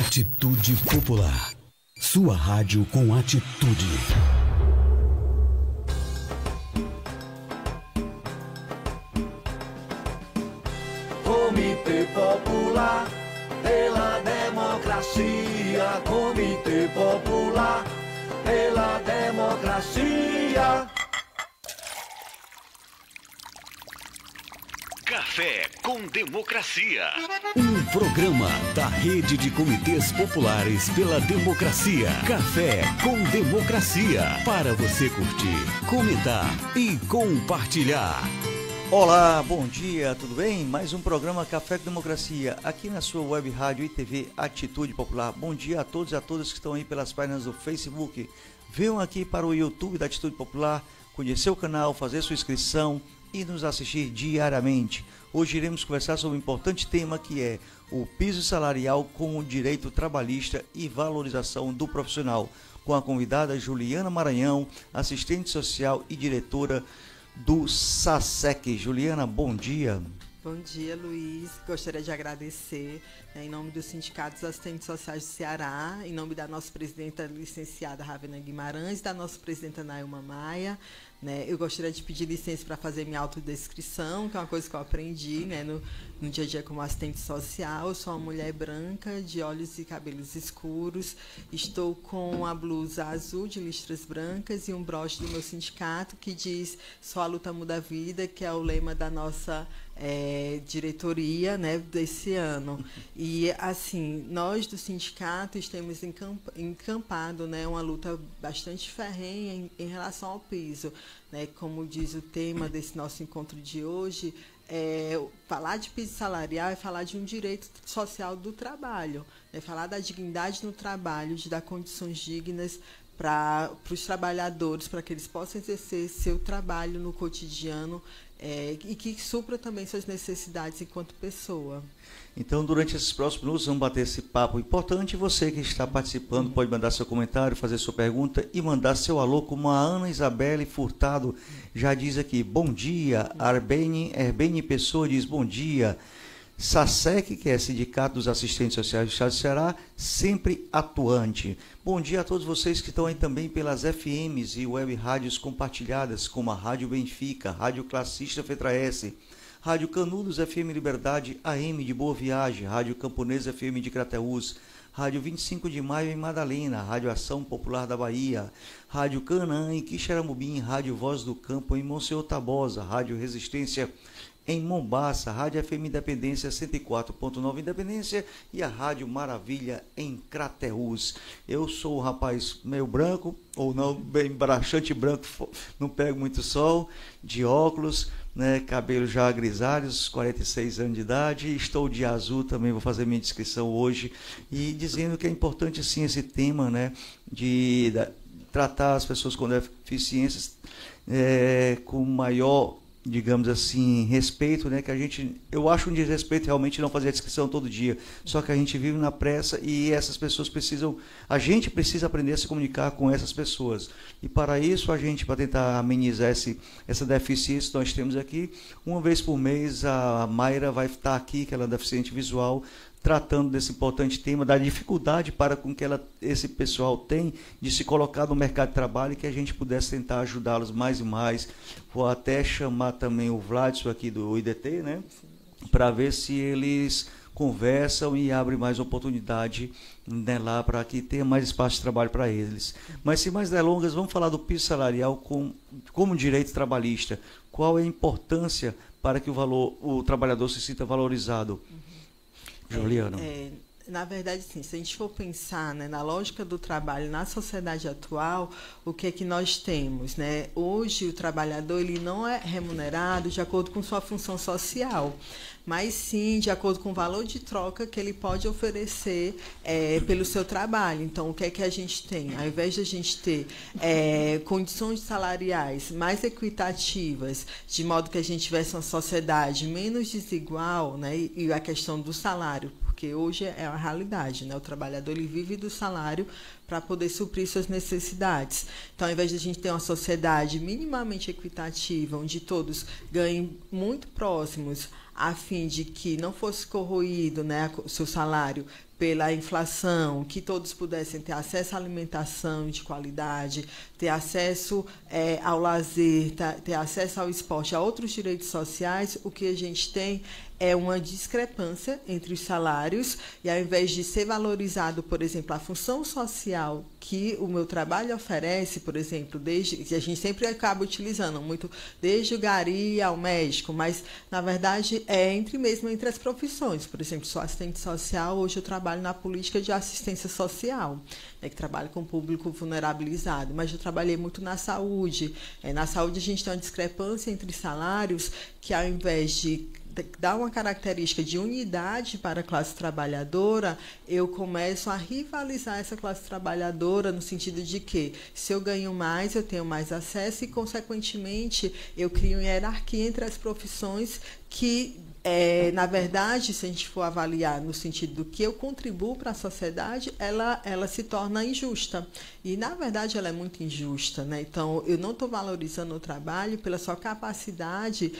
Atitude Popular. Sua rádio com atitude. Comitê Popular pela democracia. Comitê Popular pela democracia. Café com Democracia. Um programa da Rede de Comitês Populares pela Democracia. Café com Democracia. Para você curtir, comentar e compartilhar. Olá, bom dia, tudo bem? Mais um programa Café com Democracia, aqui na sua web rádio e TV Atitude Popular. Bom dia a todos e a todas que estão aí pelas páginas do Facebook. Venham aqui para o YouTube da Atitude Popular, conhecer o canal, fazer sua inscrição e nos assistir diariamente. Hoje iremos conversar sobre um importante tema que é o piso salarial com o direito trabalhista e valorização do profissional, com a convidada Juliana Maranhão, assistente social e diretora do SASEC. Juliana, bom dia. Bom dia, Luiz. Gostaria de agradecer, em nome dos Sindicatos Assistentes Sociais do Ceará, em nome da nossa presidenta licenciada Ravena Guimarães, da nossa presidenta Nailma Maia. Eu gostaria de pedir licença para fazer minha autodescrição, que é uma coisa que eu aprendi no dia a dia como assistente social. Eu sou uma mulher branca, de olhos e cabelos escuros. Estou com a blusa azul de listras brancas e um broche do meu sindicato que diz "Só a luta muda a vida", que é o lema da nossa diretoria, desse ano. E assim, nós do sindicato temos encampado, uma luta bastante ferrenha em relação ao piso, como diz o tema desse nosso encontro de hoje. Falar de piso salarial é falar de um direito social do trabalho, falar da dignidade no trabalho, de dar condições dignas para os trabalhadores, para que eles possam exercer seu trabalho no cotidiano, e que supra também suas necessidades enquanto pessoa. Então, durante esses próximos minutos, vamos bater esse papo importante. Você que está participando pode mandar seu comentário, fazer sua pergunta e mandar seu alô, como a Ana Isabelle Furtado já diz aqui. Bom dia. Arbene Pessoa diz bom dia. SASEC, que é Sindicato dos Assistentes Sociais do Estado do Ceará, sempre atuante. Bom dia a todos vocês que estão aí também pelas FMs e web rádios compartilhadas, como a Rádio Benfica, Rádio Classista Fetraense, Rádio Canudos FM Liberdade AM de Boa Viagem, Rádio Camponesa FM de Crateús, Rádio 25 de Maio em Madalena, Rádio Ação Popular da Bahia, Rádio Canaã em Quixeramobim, Rádio Voz do Campo em Monsenhor Tabosa, Rádio Resistência em Mombaça, Rádio FM Independência 104.9 Independência e a Rádio Maravilha em Crateús. Eu sou um rapaz meio branco, ou não, bem bastante branco, não pego muito sol, de óculos, cabelo já grisalhos, 46 anos de idade, estou de azul também, vou fazer minha descrição hoje, e dizendo que é importante sim esse tema, de tratar as pessoas com deficiências com maior, digamos assim, respeito, que eu acho um desrespeito realmente não fazer a descrição todo dia, só que a gente vive na pressa e essas pessoas a gente precisa aprender a se comunicar com essas pessoas, e para isso para tentar amenizar essa deficiência, nós temos aqui, uma vez por mês, a Mayra vai estar aqui, que ela é deficiente visual, tratando desse importante tema, da dificuldade para com que esse pessoal tem de se colocar no mercado de trabalho e que a gente pudesse tentar ajudá-los mais e mais. Vou até chamar também o Vladson aqui do IDT, para ver se eles conversam e abrem mais oportunidade lá para que tenha mais espaço de trabalho para eles. Mas sem mais delongas, vamos falar do piso salarial como direito trabalhista. Qual é a importância para que o trabalhador se sinta valorizado? Juliana. Na verdade, sim, se a gente for pensar na lógica do trabalho na sociedade atual, o que é que nós temos? Hoje, o trabalhador ele não é remunerado de acordo com sua função social, mas sim de acordo com o valor de troca que ele pode oferecer pelo seu trabalho. Então, o que é que a gente tem? Ao invés de a gente ter condições salariais mais equitativas, de modo que a gente tivesse uma sociedade menos desigual, e a questão do salário, porque hoje é a realidade, o trabalhador ele vive do salário para poder suprir suas necessidades. Então, ao invés de a gente ter uma sociedade minimamente equitativa, onde todos ganhem muito próximos, a fim de que não fosse corroído o seu salário pela inflação, que todos pudessem ter acesso à alimentação de qualidade, ter acesso ao lazer, ter acesso ao esporte, a outros direitos sociais, o que a gente tem é uma discrepância entre os salários e, ao invés de ser valorizado, por exemplo, a função social que o meu trabalho oferece, por exemplo, desde que a gente sempre acaba utilizando muito, desde o gari ao médico, mas, na verdade, mesmo entre as profissões. Por exemplo, sou assistente social, hoje eu trabalho na política de assistência social, que trabalha com o público vulnerabilizado, mas eu trabalhei muito na saúde. Na saúde a gente tem uma discrepância entre salários que, ao invés de dar uma característica de unidade para a classe trabalhadora, eu começo a rivalizar essa classe trabalhadora no sentido de que, se eu ganho mais, eu tenho mais acesso e, consequentemente, eu crio uma hierarquia entre as profissões que, na verdade, se a gente for avaliar no sentido do que eu contribuo para a sociedade, ela se torna injusta. E, na verdade, ela é muito injusta, né? Então, eu não estou valorizando o trabalho pela sua capacidade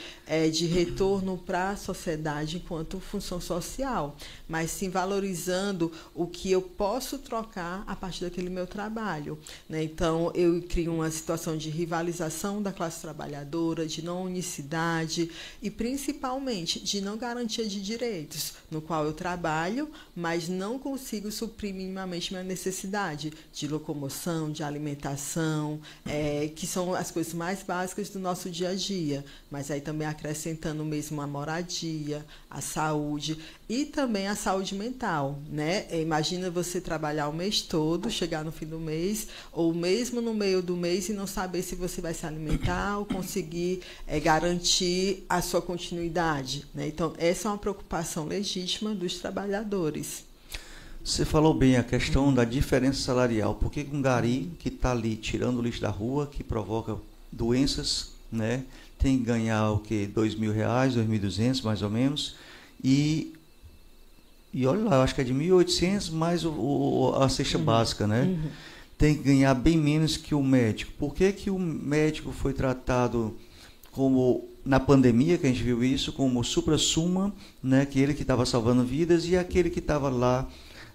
de retorno para a sociedade enquanto função social, mas sim valorizando o que eu posso trocar a partir daquele meu trabalho, né? Então, eu crio uma situação de rivalização da classe trabalhadora, de não unicidade e, principalmente, de não garantia de direitos, no qual eu trabalho, mas não consigo suprir minimamente minha necessidade de locomoção, de alimentação, que são as coisas mais básicas do nosso dia a dia, mas aí também acrescentando mesmo a moradia, a saúde e também a saúde mental, né? Imagina você trabalhar o mês todo, chegar no fim do mês, ou mesmo no meio do mês e não saber se você vai se alimentar ou conseguir garantir a sua continuidade, né? Então, essa é uma preocupação legítima dos trabalhadores. Você falou bem a questão da diferença salarial. Por que um gari que está ali tirando o lixo da rua, que provoca doenças, né, tem que ganhar o quê? R$2.000, R$2.200 mais ou menos, e olha lá, eu acho que é de 1.800 mais a cesta básica, né? Tem que ganhar bem menos que o médico. Por que o médico foi tratado como, na pandemia, que a gente viu isso, como supra-suma, né, que ele que estava salvando vidas, e aquele que estava lá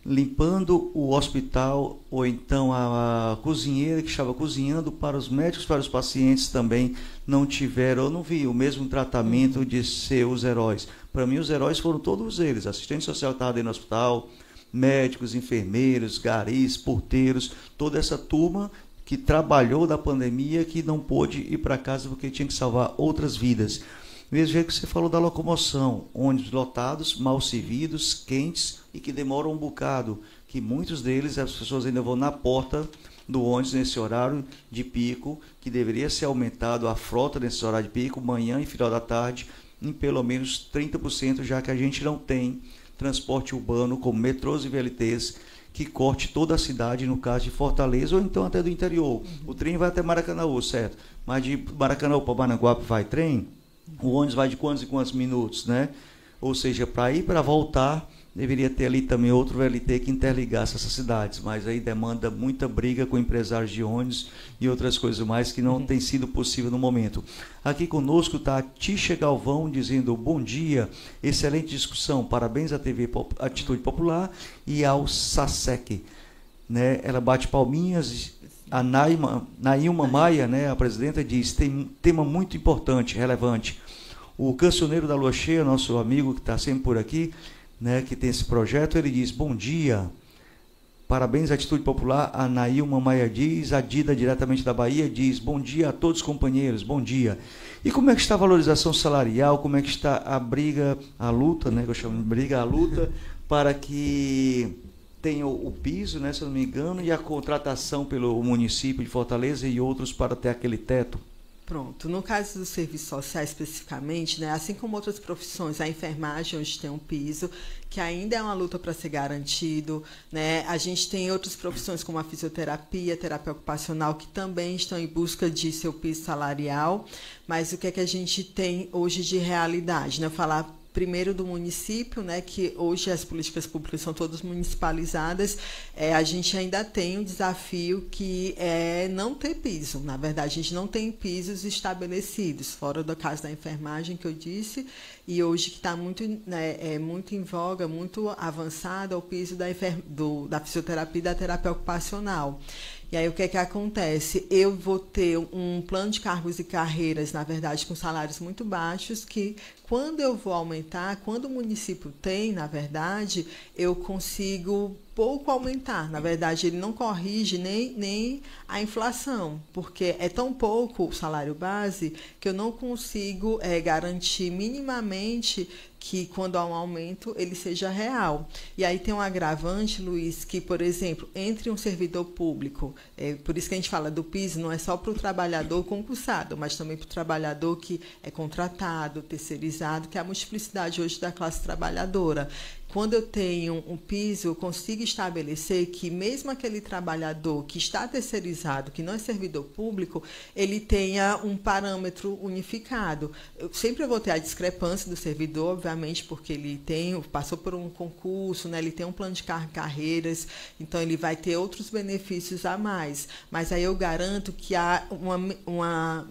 limpando o hospital, ou então a cozinheira que estava cozinhando para os médicos, para os pacientes também não tiveram, eu não vi o mesmo tratamento de ser os heróis. Para mim, os heróis foram todos eles, assistente social que estava dentro do hospital, médicos, enfermeiros, garis, porteiros, toda essa turma que trabalhou da pandemia, que não pôde ir para casa porque tinha que salvar outras vidas. Mesmo jeito que você falou da locomoção, ônibus lotados, mal servidos, quentes e que demoram um bocado, que muitos deles, as pessoas ainda vão na porta do ônibus nesse horário de pico, que deveria ser aumentado a frota nesse horário de pico, manhã e final da tarde, em pelo menos 30%, já que a gente não tem transporte urbano como metrôs e VLTs que corte toda a cidade, no caso de Fortaleza, ou então até do interior. O trem vai até Maracanaú, certo? Mas de Maracanaú para Maranguape vai trem, o ônibus vai de quantos e quantos minutos, né? Ou seja, para ir e para voltar, deveria ter ali também outro VLT que interligasse essas cidades, mas aí demanda muita briga com empresários de ônibus e outras coisas mais que não tem sido possível no momento. Aqui conosco está a Tisha Galvão dizendo bom dia, excelente discussão, parabéns à TV Atitude Popular e ao SASEC, né? Ela bate palminhas. A Nailma Maia, né, a presidenta, diz, tem um tema muito importante, relevante. O cancioneiro da Lua Cheia, nosso amigo que está sempre por aqui, né, que tem esse projeto, ele diz, bom dia, parabéns à Atitude Popular, a Nailma Maia diz, a Dida, diretamente da Bahia, diz, bom dia a todos os companheiros, bom dia. E como é que está a valorização salarial, como é que está a briga, a luta, né, que eu chamo de briga, a luta, para que tem o piso, né, se eu não me engano, e a contratação pelo município de Fortaleza e outros para ter aquele teto? Pronto. No caso do serviço social especificamente, né, assim como outras profissões, a enfermagem hoje tem um piso, que ainda é uma luta para ser garantido, né? A gente tem outras profissões como a fisioterapia, terapia ocupacional, que também estão em busca de seu piso salarial, mas o que é que a gente tem hoje de realidade, né? Falar primeiro do município, né, que hoje as políticas públicas são todas municipalizadas, a gente ainda tem um desafio que é não ter piso. Na verdade, a gente não tem pisos estabelecidos, fora do caso da enfermagem que eu disse, e hoje que está muito, né, muito em voga, muito avançado, é o piso da fisioterapia e da terapia ocupacional. E aí, o que é que acontece? Eu vou ter um plano de cargos e carreiras, na verdade, com salários muito baixos, que quando eu vou aumentar, quando o município tem, na verdade, eu consigo pouco aumentar. Na verdade, ele não corrige nem a inflação, porque é tão pouco o salário base que eu não consigo garantir minimamente que quando há um aumento ele seja real. E aí tem um agravante, Luiz, que, por exemplo, entre um servidor público, por isso que a gente fala do piso, não é só para o trabalhador concursado, mas também para o trabalhador que é contratado, terceirizado, que é a multiplicidade hoje da classe trabalhadora. Quando eu tenho um piso, eu consigo estabelecer que mesmo aquele trabalhador que está terceirizado, que não é servidor público, ele tenha um parâmetro unificado. Eu sempre vou ter a discrepância do servidor, obviamente, porque ele passou por um concurso, né, ele tem um plano de carreiras, então ele vai ter outros benefícios a mais. Mas aí eu garanto que há uma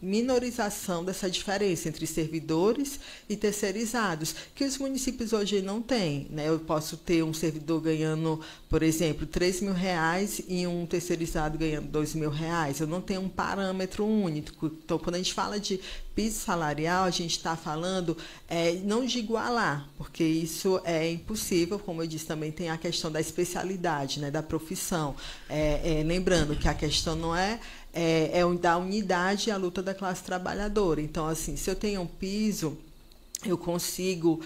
minorização dessa diferença entre servidores e terceirizados, que os municípios hoje não têm, né? Eu posso ter um servidor ganhando, por exemplo, R$3.000 e um terceirizado ganhando R$2.000. Eu não tenho um parâmetro único. Então, quando a gente fala de piso salarial, a gente está falando não de igualar, porque isso é impossível. Como eu disse, também tem a questão da especialidade, né, da profissão. Lembrando que a questão não é da unidade e a luta da classe trabalhadora. Então, assim, se eu tenho um piso, eu consigo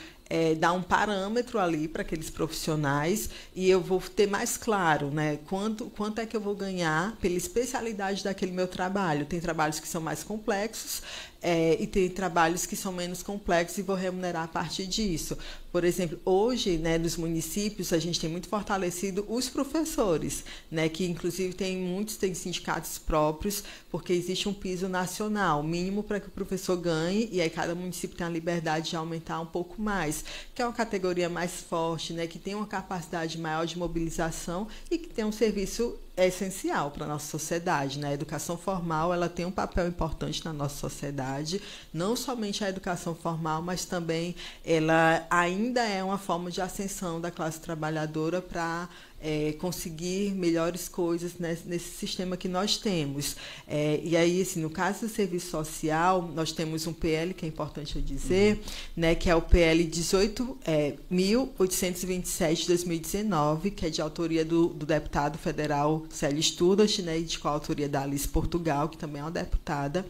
dar um parâmetro ali para aqueles profissionais e eu vou ter mais claro, né, quanto é que eu vou ganhar pela especialidade daquele meu trabalho. Tem trabalhos que são mais complexos e tem trabalhos que são menos complexos e vou remunerar a partir disso. Por exemplo, hoje, né, nos municípios, a gente tem muito fortalecido os professores, né, que inclusive muitos têm sindicatos próprios, porque existe um piso nacional, mínimo para que o professor ganhe, e aí cada município tem a liberdade de aumentar um pouco mais, que é uma categoria mais forte, né, que tem uma capacidade maior de mobilização e que tem um serviço essencial para a nossa sociedade, né? A educação formal, ela tem um papel importante na nossa sociedade, não somente a educação formal, mas também ela ainda é uma forma de ascensão da classe trabalhadora para conseguir melhores coisas nesse sistema que nós temos. E aí, assim, no caso do serviço social, nós temos um PL, que é importante eu dizer, né, que é o PL 18.827 de 2019, que é de autoria do deputado federal Célio Studas, né, e de coautoria da Alice Portugal, que também é uma deputada.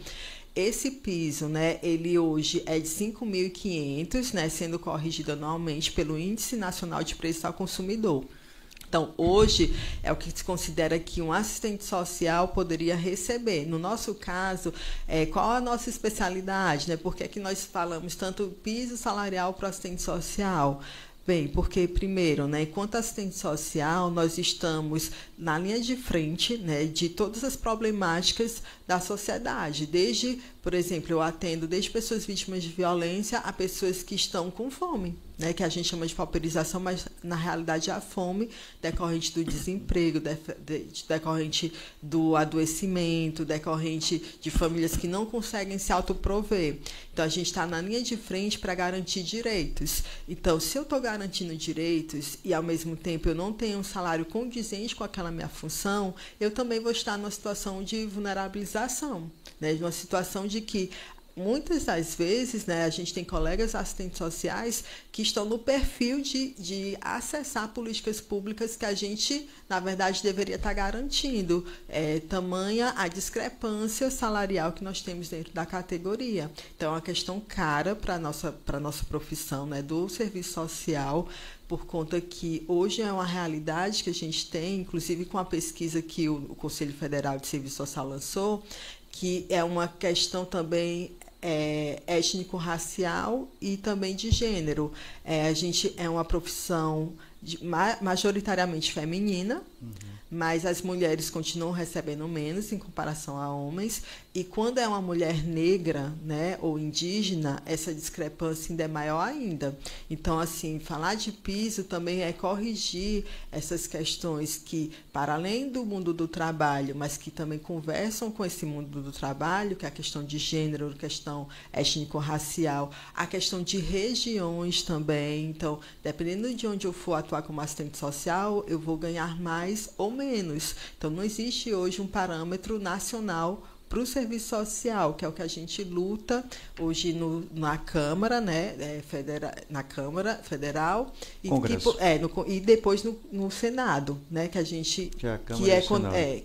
Esse piso, né, ele hoje é de 5.500, né, sendo corrigido anualmente pelo Índice Nacional de Preços ao Consumidor. Então, hoje, é o que se considera que um assistente social poderia receber. No nosso caso, qual a nossa especialidade, né? Por que é que nós falamos tanto piso salarial para o assistente social? Bem, porque, primeiro, né, enquanto assistente social, nós estamos na linha de frente, né, de todas as problemáticas da sociedade. Desde, por exemplo, eu atendo desde pessoas vítimas de violência a pessoas que estão com fome, né, que a gente chama de pauperização, mas na realidade é a fome decorrente do desemprego, decorrente do adoecimento, decorrente de famílias que não conseguem se autoprover. Então, a gente está na linha de frente para garantir direitos. Então, se eu estou garantindo direitos e, ao mesmo tempo, eu não tenho um salário condizente com aquela minha função, eu também vou estar numa situação de vulnerabilização, né, numa situação de que muitas das vezes, né, a gente tem colegas assistentes sociais que estão no perfil de acessar políticas públicas que a gente, na verdade, deveria estar garantindo. Tamanha a discrepância salarial que nós temos dentro da categoria. Então, é uma questão cara para a nossa profissão, né, do serviço social, por conta que hoje é uma realidade que a gente tem, inclusive com a pesquisa que o Conselho Federal de Serviço Social lançou, que é uma questão também étnico-racial e também de gênero. A gente é uma profissão majoritariamente feminina, Mas as mulheres continuam recebendo menos em comparação a homens, e quando é uma mulher negra, né, ou indígena, essa discrepância ainda é maior ainda. Então, assim, falar de piso também é corrigir essas questões que, para além do mundo do trabalho, mas que também conversam com esse mundo do trabalho, que é a questão de gênero, a questão étnico-racial, a questão de regiões também. Então, dependendo de onde eu for atuar como assistente social, eu vou ganhar mais ou menos. Então, não existe hoje um parâmetro nacional para o serviço social, que é o que a gente luta hoje na Câmara, né, na Câmara Federal e depois no Senado, né, que a gente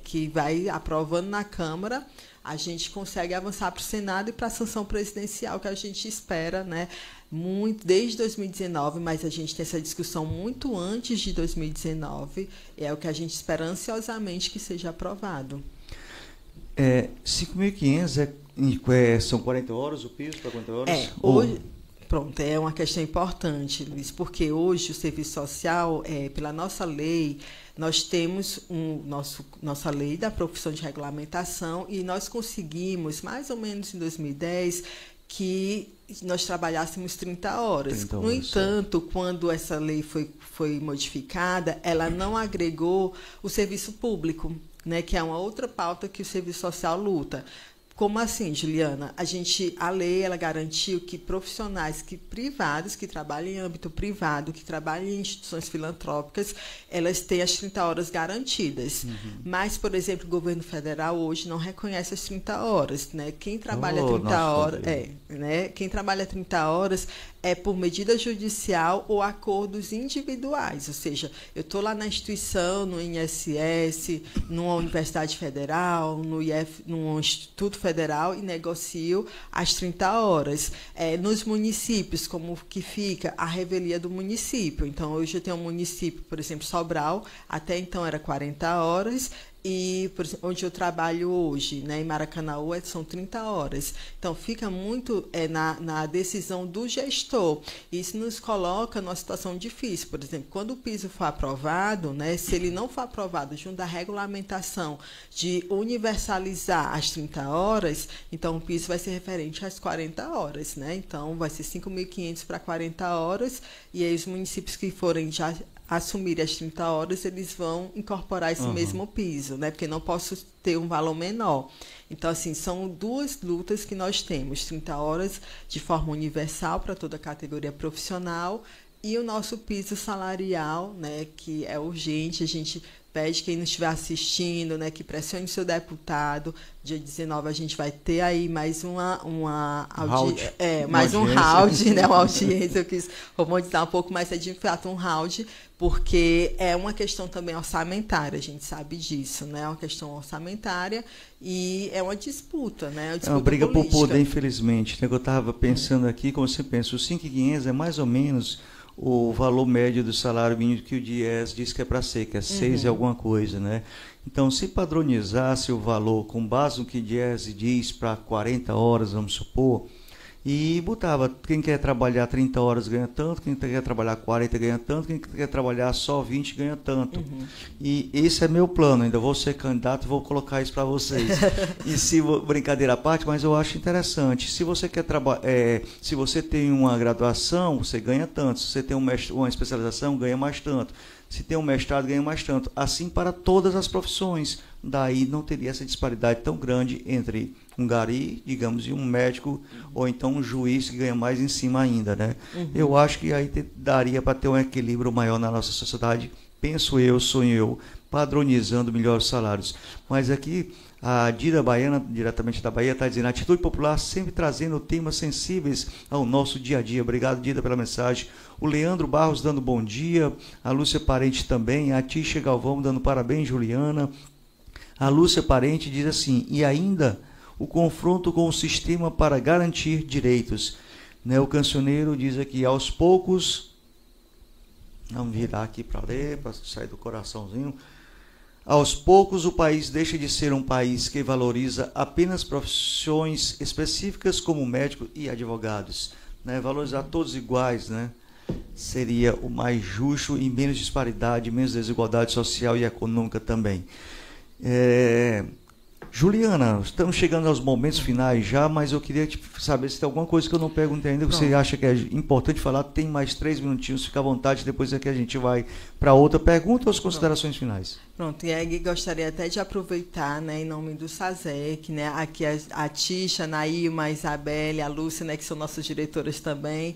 que vai aprovando na Câmara, a gente consegue avançar para o Senado e para a sanção presidencial, que a gente espera, né, muito desde 2019, mas a gente tem essa discussão muito antes de 2019, é o que a gente espera ansiosamente que seja aprovado. 5.500 são 40 horas o piso para 40 horas? Hoje, pronto, é uma questão importante, Luiz, porque hoje o serviço social, pela nossa lei, nós temos nossa lei da profissão de regulamentação, e nós conseguimos, mais ou menos em 2010, que nós trabalhássemos 30 horas. No entanto, quando essa lei foi modificada, ela não agregou o serviço público, né, que é uma outra pauta que o serviço social luta. Como assim, Juliana? A lei ela garantiu que profissionais privados que trabalham em âmbito privado, que trabalham em instituições filantrópicas, elas têm as 30 horas garantidas. Mas, por exemplo, o governo federal hoje não reconhece as 30 horas. Né? Quem trabalha 30 horas... quem trabalha 30 horas é por medida judicial ou acordos individuais. Ou seja, eu estou lá na instituição, no INSS, numa universidade federal, num instituto federal, e negocio as 30 horas. Nos municípios, como que fica a revelia do município. Então, hoje eu tenho um município, por exemplo, Sobral, até então era 40 horas, e por exemplo, onde eu trabalho hoje, né, em Maracanaú, são 30 horas. Então, fica muito na decisão do gestor. Isso nos coloca numa situação difícil. Por exemplo, quando o piso for aprovado, né, se ele não for aprovado junto à regulamentação de universalizar as 30 horas, então o piso vai ser referente às 40 horas. Né? Então, vai ser 5.500 para 40 horas, e aí os municípios que forem já assumirem as 30 horas, eles vão incorporar esse mesmo piso, né? Porque não posso ter um valor menor. Então, assim, são duas lutas que nós temos: 30 horas de forma universal para toda a categoria profissional, e o nosso piso salarial, né, que é urgente. A gente pede, quem não estiver assistindo, né, que pressione seu deputado. Dia 19 a gente vai ter aí mais um round, né, uma audiência. Eu quis romantizar um pouco, mas é de fato um round, porque é uma questão também orçamentária, a gente sabe disso, né? É uma questão orçamentária e é uma disputa, né? É uma briga política por poder, infelizmente. Eu estava pensando aqui, como você pensa, o 5.500 é mais ou menos o valor médio do salário mínimo que o DIES diz que é para ser, que é 6 e alguma coisa, né? Então, se padronizasse o valor com base no que o DIES diz para 40 horas, vamos supor, e botava quem quer trabalhar 30 horas ganha tanto, quem quer trabalhar 40 ganha tanto, quem quer trabalhar só 20 ganha tanto. E esse é meu plano, ainda vou ser candidato e vou colocar isso para vocês. E brincadeira à parte, mas eu acho interessante. Se você quer se você tem uma graduação, você ganha tanto. Se você tem uma especialização, ganha mais tanto. Se tem um mestrado, ganha mais tanto. Assim para todas as profissões. Daí não teria essa disparidade tão grande entre um gari, digamos, e um médico, ou então um juiz que ganha mais em cima ainda, né? Eu acho que aí daria para ter um equilíbrio maior na nossa sociedade, penso eu, sonho eu, padronizando melhores salários. Mas aqui a Dida Baiana, diretamente da Bahia, está dizendo: Atitude Popular sempre trazendo temas sensíveis ao nosso dia a dia. Obrigado, Dida, pela mensagem. O Leandro Barros dando bom dia, a Lúcia Parente também, a Tisha Galvão dando parabéns, Juliana. A Lúcia Parente diz assim: e ainda o confronto com o sistema para garantir direitos. Né, o cancioneiro diz aqui: aos poucos, vamos virar aqui para ler, para sair do coraçãozinho. Aos poucos, o país deixa de ser um país que valoriza apenas profissões específicas como médico e advogados. Né, valorizar todos iguais, né? seria o mais justo e menos disparidade, menos desigualdade social e econômica também. Juliana, estamos chegando aos momentos finais já, mas eu queria saber se tem alguma coisa que eu não perguntei ainda, que você acha que é importante falar. Tem mais 3 minutinhos, fica à vontade, depois é que a gente vai para outra pergunta ou as considerações finais. Pronto, e aí gostaria até de aproveitar, né, em nome do SASEC, né, aqui a Tisha, a Nailma, a Isabelle, a Lúcia, né, que são nossas diretoras também,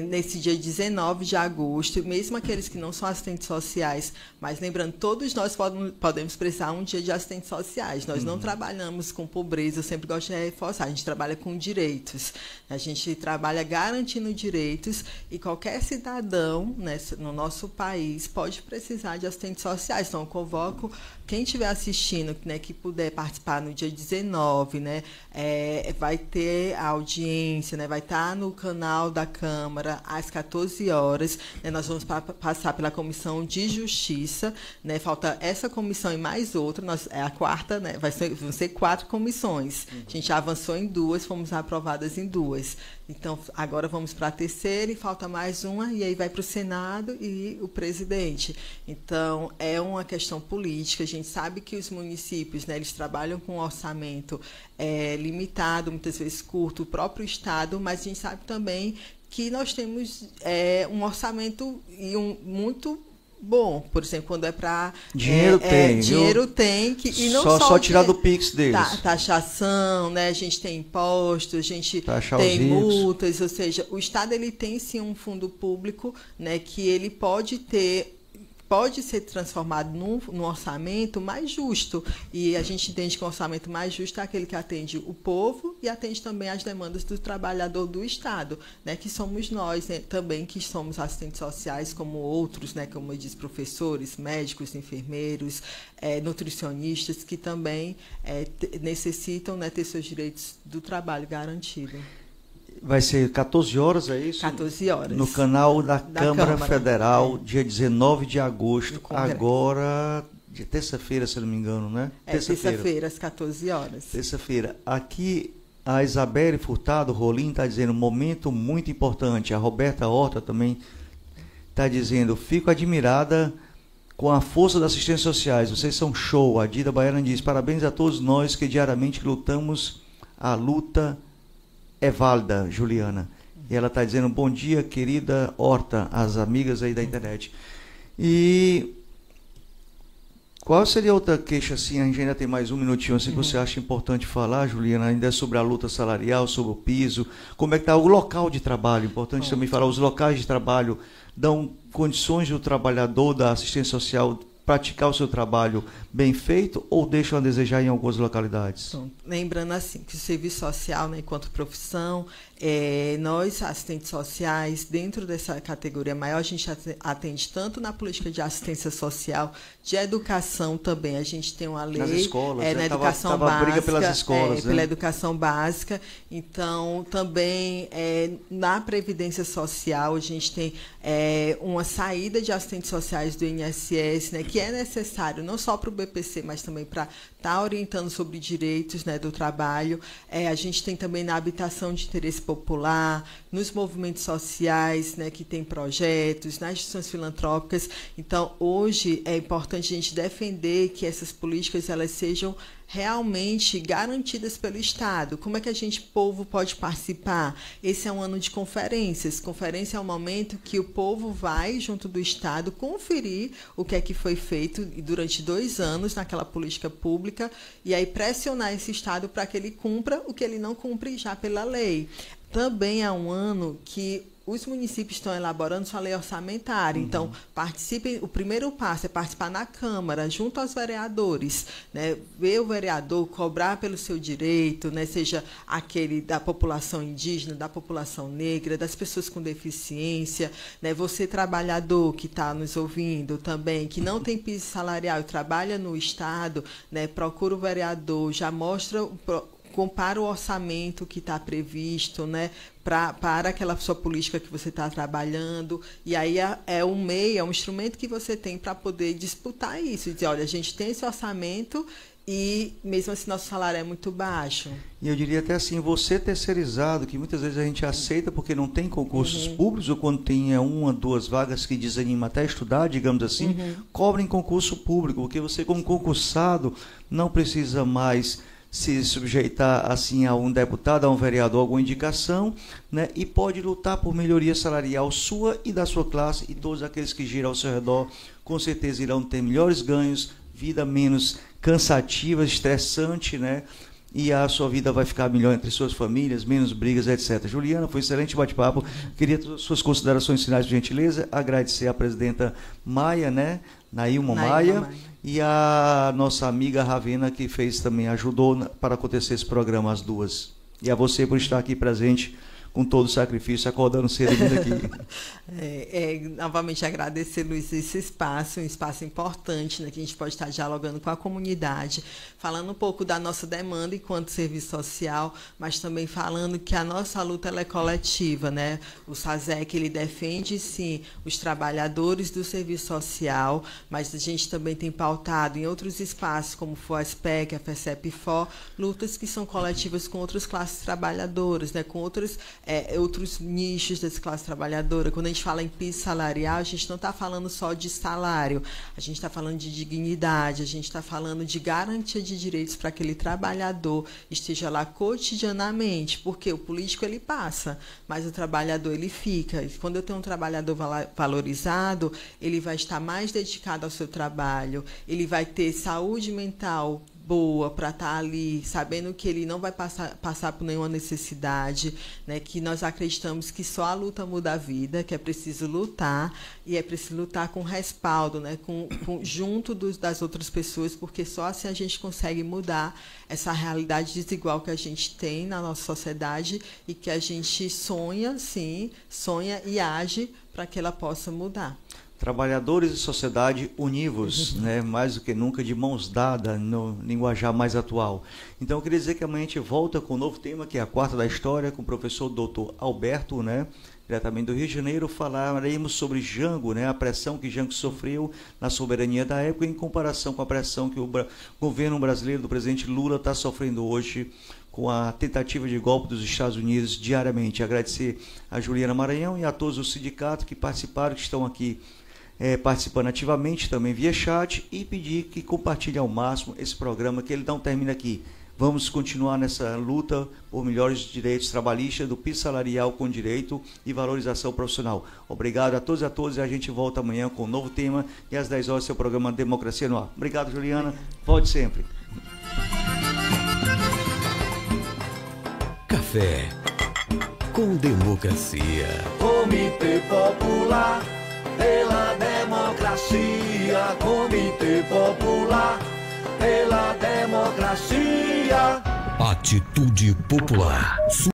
nesse dia 19 de agosto, mesmo aqueles que não são assistentes sociais, mas lembrando, todos nós podemos precisar um dia de assistentes sociais. Nós não trabalhamos com pobreza, eu sempre gosto de reforçar, a gente trabalha com direitos, a gente trabalha garantindo direitos e qualquer cidadão, né, no nosso país pode precisar de assistentes sociais. Então, eu convoco quem estiver assistindo, né, que puder participar no dia 19, né, vai ter a audiência, né, vai estar no canal da Câmara às 14 horas. Né, nós vamos passar pela Comissão de Justiça, né, falta essa comissão e mais outra, é a quarta, né, vão ser 4 comissões. A gente já avançou em 2, fomos aprovadas em 2. Então, agora vamos para a terceira e falta mais uma, e aí vai para o Senado e o presidente. Então, é uma questão política. A gente sabe que os municípios, né, eles trabalham com um orçamento limitado, muitas vezes curto, o próprio Estado, mas a gente sabe também que nós temos um orçamento muito bom. Por exemplo, quando é para... Dinheiro tem. E não só tirar do Pix deles. Taxação, né? A gente tem impostos, a gente tem multas, ou seja, o Estado ele tem sim um fundo público, né, que ele pode ser transformado num orçamento mais justo. E a gente entende que o orçamento mais justo é aquele que atende o povo e atende também as demandas do trabalhador do Estado, né, que somos nós, né, também, que somos assistentes sociais, como outros, né, como eu disse, professores, médicos, enfermeiros, nutricionistas, que também necessitam, né, ter seus direitos do trabalho garantido. Vai ser 14 horas, é isso? 14 horas. No canal da Câmara Federal, dia 19 de agosto, agora, de terça-feira, se não me engano, né? Terça-feira, às 14 horas. Terça-feira. Aqui, a Isabelle Furtado Rolim está dizendo, momento muito importante. A Roberta Horta também está dizendo, fico admirada com a força das assistências sociais. Vocês são show. A Dida Baiana diz, parabéns a todos nós que diariamente lutamos a luta é válida, Juliana. E ela está dizendo, bom dia, querida Horta, as amigas aí da internet. E qual seria outra queixa, assim, a gente ainda tem mais um minutinho, assim, que você acha importante falar, Juliana, ainda é sobre a luta salarial, sobre o piso, como é que está o local de trabalho, importante também falar, os locais de trabalho dão condições do trabalhador da assistência social praticar o seu trabalho bem feito ou deixam a desejar em algumas localidades? Então, lembrando assim, que o serviço social, né, enquanto profissão, nós, assistentes sociais, dentro dessa categoria maior, a gente atende tanto na política de assistência social, de educação também. A gente tem uma lei... Nas escolas, na educação básica. Briga pelas escolas, pela educação básica. Então, também, na Previdência Social, a gente tem uma saída de assistentes sociais do INSS, né, que é necessário, não só para o BPC, mas também para estar orientando sobre direitos, né, do trabalho. A gente tem também na habitação de interesse popular, nos movimentos sociais, né, que tem projetos, nas instituições filantrópicas. Então, hoje é importante a gente defender que essas políticas elas sejam realmente garantidas pelo Estado. Como é que a gente, povo, pode participar? Esse é um ano de conferências. Conferência é um momento que o povo vai, junto do Estado, conferir o que é que foi feito durante 2 anos naquela política pública e aí pressionar esse Estado para que ele cumpra o que ele não cumpre já pela lei. Também é um ano que os municípios estão elaborando sua lei orçamentária. Então, participem. O primeiro passo é participar na Câmara, junto aos vereadores, né? Ver o vereador cobrar pelo seu direito, né? Seja aquele da população indígena, da população negra, das pessoas com deficiência, né? Você, trabalhador que está nos ouvindo também, que não tem piso salarial e trabalha no Estado, né? Procura o vereador, já mostra compara o orçamento que está previsto, né, para aquela sua política que você está trabalhando, e aí é um meio, é um instrumento que você tem para poder disputar isso, e dizer, olha, a gente tem esse orçamento e mesmo assim nosso salário é muito baixo. E eu diria até assim, você terceirizado, que muitas vezes a gente aceita porque não tem concursos públicos, ou quando tem uma, duas vagas que desanima até estudar, digamos assim, cobrem concurso público, porque você como concursado não precisa mais se sujeitar assim a um deputado, a um vereador, alguma indicação, né, e pode lutar por melhoria salarial sua e da sua classe, e todos aqueles que giram ao seu redor com certeza irão ter melhores ganhos, vida menos cansativa, estressante, né? E a sua vida vai ficar melhor entre suas famílias, menos brigas, etc. Juliana, foi um excelente bate-papo. Queria suas considerações finais, por gentileza. Agradecer à presidenta Maia, né? Nailma Maia, e a nossa amiga Ravena, que fez também, ajudou para acontecer esse programa, as duas. E a você por estar aqui presente com todo o sacrifício, acordando cedo e vindo aqui. Novamente agradecer, Luiz, esse espaço, um espaço importante, né, que a gente pode estar dialogando com a comunidade, falando um pouco da nossa demanda enquanto serviço social, mas também falando que a nossa luta ela é coletiva, né? O SASEC, ele defende, sim, os trabalhadores do serviço social, mas a gente também tem pautado em outros espaços, como foi a SPEC, a FECEP-FO, lutas que são coletivas com outras classes trabalhadoras, né, com outros nichos dessa classe trabalhadora. Quando a gente fala em piso salarial, a gente não está falando só de salário, a gente está falando de dignidade, a gente está falando de garantia de direitos para aquele trabalhador esteja lá cotidianamente, porque o político ele passa, mas o trabalhador ele fica. E quando eu tenho um trabalhador valorizado, ele vai estar mais dedicado ao seu trabalho, ele vai ter saúde mental boa para estar ali, sabendo que ele não vai passar por nenhuma necessidade, né? Que nós acreditamos que só a luta muda a vida, que é preciso lutar, e é preciso lutar com respaldo, né? Junto das outras pessoas, porque só assim a gente consegue mudar essa realidade desigual que a gente tem na nossa sociedade e que a gente sonha e age para que ela possa mudar. Trabalhadores e sociedade univos, né? Mais do que nunca, de mãos dadas, no linguajar mais atual. Então, eu queria dizer que amanhã a gente volta com um novo tema, que é a quarta da história, com o professor Dr. Alberto, né? Diretamente do Rio de Janeiro. Falaremos sobre Jango, né? A pressão que Jango sofreu na soberania da época, em comparação com a pressão que o governo brasileiro do presidente Lula está sofrendo hoje com a tentativa de golpe dos Estados Unidos diariamente. Agradecer a Juliana Maranhão e a todos os sindicatos que participaram, que estão aqui participando ativamente também via chat, e pedir que compartilhe ao máximo esse programa, que ele não termina aqui. Vamos continuar nessa luta por melhores direitos trabalhistas, do piso salarial com direito e valorização profissional. Obrigado a todos e a todas, e a gente volta amanhã com um novo tema, e às 10 horas seu programa Democracia no Ar. Obrigado, Juliana. Volte sempre. Café com Democracia. Comitê Popular pela democracia, Comitê Popular pela democracia. Atitude Popular.